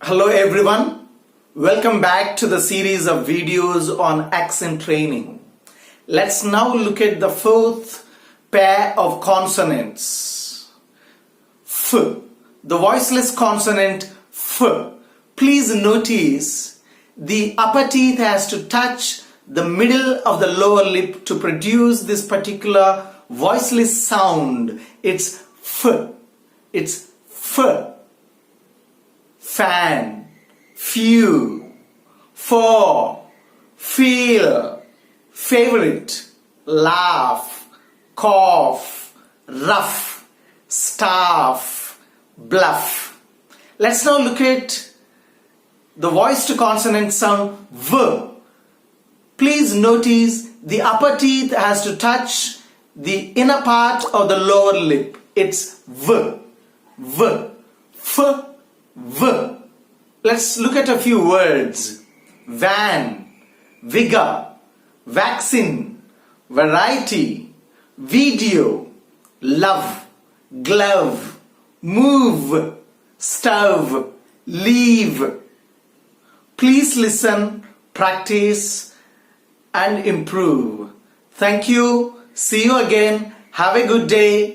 Hello everyone, welcome back to the series of videos on accent training. Let's now look at the fourth pair of consonants. F, the voiceless consonant F. Please notice the upper teeth has to touch the middle of the lower lip to produce this particular voiceless sound. It's F. It's F. Fan, few, for, feel, favorite, laugh, cough, rough, staff, bluff. Let's now look at the voice to consonant sound V. Please notice the upper teeth has to touch the inner part of the lower lip. It's V, V, F, V. Let's look at a few words. Van, vigor, vaccine, variety, video, love, glove, move, stove, leave. Please listen, practice and improve. Thank you. See you again. Have a good day.